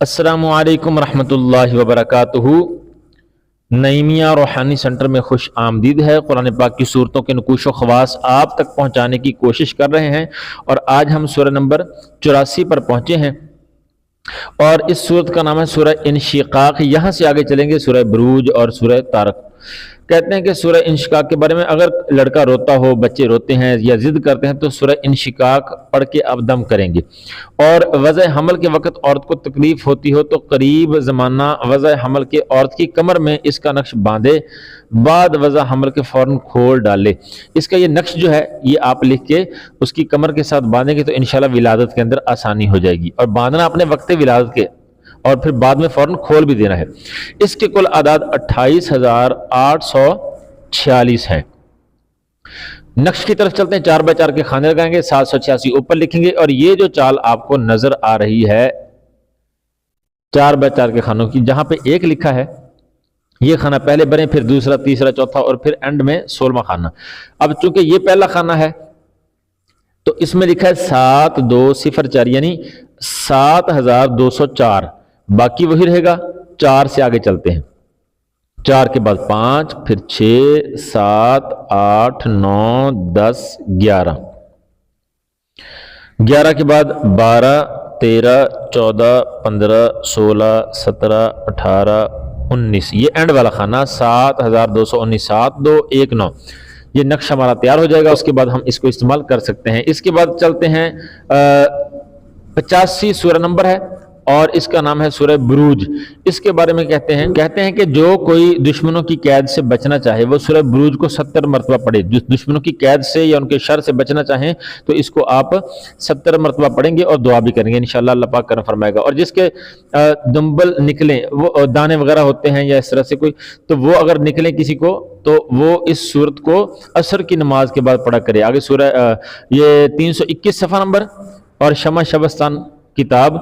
अस्सलामु अलैकुम रहमतुल्लाहि व बरकातुहू। नईमिया रूहानी सेंटर में खुश आमदीद है। कुरान पाक की सूरतों के नुकूश व ख़वास आप तक पहुँचाने की कोशिश कर रहे हैं और आज हम सूरह नंबर 84 पर पहुँचे हैं और इस सूरत का नाम है सूरह इंशिकाक। यहाँ से आगे चलेंगे सूरह बुरूज और सूरह तारक। कहते हैं कि सूरह इंशिकाक के बारे में अगर लड़का रोता हो, बच्चे रोते हैं या जिद करते हैं तो सूरह इंशिकाक पढ़ के आप दम करेंगे। और वज़ह हमल के वक़्त औरत को तकलीफ़ होती हो तो करीब ज़माना वज़ह हमल के औरत की कमर में इसका नक्श बांधे, बाद वज़ह हमल के फ़ौरन खोल डाले। इसका ये नक्श जो है ये आप लिख के उसकी कमर के साथ बांधेंगे तो इंशाल्लाह विलादत के अंदर आसानी हो जाएगी। और बांधना अपने वक्त विलादत के और फिर बाद में फ़ौरन खोल भी देना है। इसके कुल आदाद 28,846 हैं। नक्श की तरफ चलते हैं। 4 बाय 4 के खाने लगाएंगे, 786 ऊपर लिखेंगे और ये जो चाल आपको नजर आ रही है 4 बाय 4 के खानों की, जहां पे एक लिखा है ये खाना पहले बने, फिर दूसरा, तीसरा, चौथा और फिर एंड में 16वां खाना। अब चूंकि ये पहला खाना है तो इसमें लिखा है 7204 यानी 7204, बाकी वही रहेगा। 4 से आगे चलते हैं। 4 के बाद 5, फिर 6, 7, 8, 9, 10, 11, 11 के बाद 12, 13, 14, 15, 16, 17, 18, 19, ये एंड वाला खाना 7219, 7219। ये नक्शा हमारा तैयार हो जाएगा। उसके बाद हम इसको इस्तेमाल कर सकते हैं। इसके बाद चलते हैं 85 सूरह नंबर है और इसका नाम है सूरह बुरूज। इसके बारे में कहते हैं कि जो कोई दुश्मनों की कैद से बचना चाहे वो सूरह बुरूज को 70 मरतबा पढ़े। दुश्मनों की कैद से या उनके शर से बचना चाहें तो इसको आप 70 मरतबा पढ़ेंगे और दुआ भी करेंगे, इंशाअल्लाह अल्लाह पाक करम फरमाएगा। और जिसके दुम्बल निकलें, वो दाने वगैरह होते हैं या इस तरह से कोई, तो वो अगर निकलें किसी को तो वो इस सूरत को असर की नमाज के बाद पढ़ा करे। आगे सूरह ये 321 सफ़ा नंबर और शमा शबस्तान किताब।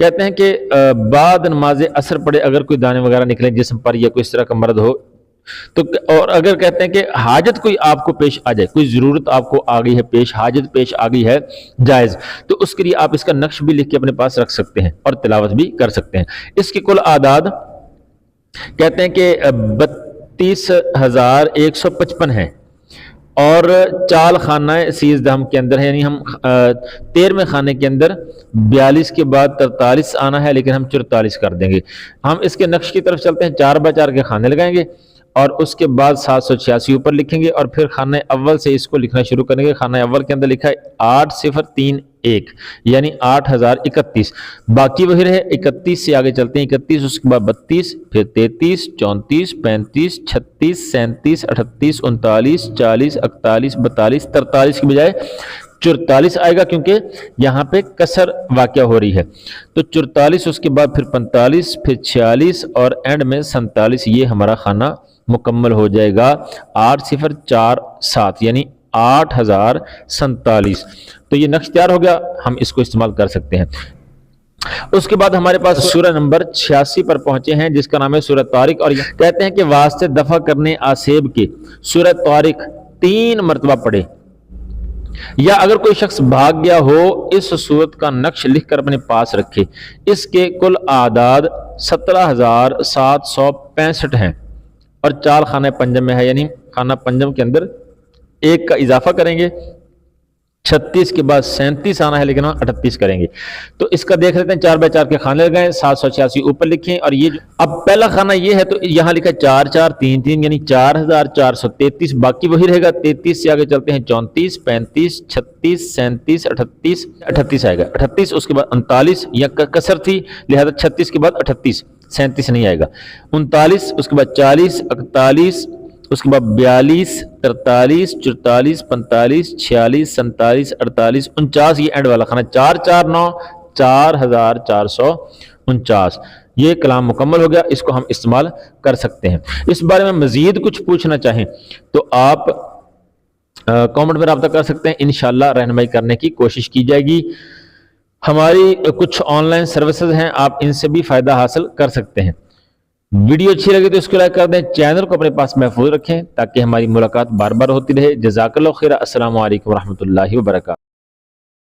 कहते हैं कि बाद नमाज असर पड़े अगर कोई दाने वगैरह निकले जिस्म पर या कोई इस तरह का मर्द हो तो, और अगर कहते हैं कि हाजत कोई आपको पेश आ जाए, कोई ज़रूरत आपको आ गई है पेश, हाजत पेश आ गई है जायज़, तो उसके लिए आप इसका नक्श भी लिख के अपने पास रख सकते हैं और तिलावत भी कर सकते हैं। इसके कुल आदाद कहते हैं कि 32,155 हैं और चाल खाना सीजदहम के अंदर है, यानी हम 13वें खाने के अंदर 42 के बाद 43 आना है, लेकिन हम 44 कर देंगे। हम इसके नक्श की तरफ चलते हैं। 4 बाय 4 के खाने लगाएंगे और उसके बाद 786 ऊपर लिखेंगे और फिर खाना अव्वल से इसको लिखना शुरू करेंगे। खाना अव्वल के अंदर लिखा है 8031 यानी 8031, बाकी वही रहे। 31 से आगे चलते हैं। 31, उसके बाद 32, फिर 33, 34, 35, 36, 37, 38, 39, 40, 41, 42, 43 की बजाय 44 आएगा क्योंकि यहाँ पे कसर वाक़या हो रही है। तो 44, उसके बाद फिर 45, फिर 46 और एंड में 47। ये हमारा खाना मुकम्मल हो जाएगा 8047 यानी 8047। तो ये नक्श तैयार हो गया, हम इसको इस्तेमाल कर सकते हैं। उसके बाद हमारे पास सूरह नंबर 86 पर पहुंचे हैं जिसका नाम है सूरह तारिक। और कहते हैं कि वास्ते दफा करने आसेब के सूरह तारिक 3 मरतबा पढ़े, या अगर कोई शख्स भाग गया हो इस सूरत का नक्श लिख कर अपने पास रखे। इसके कुल आदाद 17,765 हैं और चाल खाना पंजम में है, यानी खाना पंजम के अंदर 1 का इजाफा करेंगे। 36 के बाद 37 आना है लेकिन हम 38 करेंगे। तो इसका देख लेते हैं। 4 बाय 4 के खाने लगाएं, 786 ऊपर लिखें और ये अब पहला खाना ये है तो यहाँ लिखा 4433 यानी 4433, बाकी वही रहेगा। 33 से आगे चलते हैं। 34, 35, 36, 37, 38, 38 आएगा। 38, उसके बाद 39, या कसर थी लिहाजा 36 के बाद 38, 37 नहीं आएगा। 39, उसके बाद 40, 41, उसके बाद 42, 43, 44, 45, 46, 47, 48, 49। ये एंड वाला खाना 449, 4449। ये कलाम मुकम्मल हो गया, इसको हम इस्तेमाल कर सकते हैं। इस बारे में मजीद कुछ पूछना चाहें तो आप कमेंट में रब्ता कर सकते हैं, इंशाल्लाह रहनुमाई करने की कोशिश की जाएगी। हमारी कुछ ऑनलाइन सर्विसेज हैं, आप इनसे भी फ़ायदा हासिल कर सकते हैं। वीडियो अच्छी लगे तो इसको लाइक कर दें, चैनल को अपने पास महफूज रखें ताकि हमारी मुलाकात बार बार होती रहे। जज़ाकल्लाहु खैर। अस्सलामु अलैकुम रहमतुल्लाहि व बरकातहू।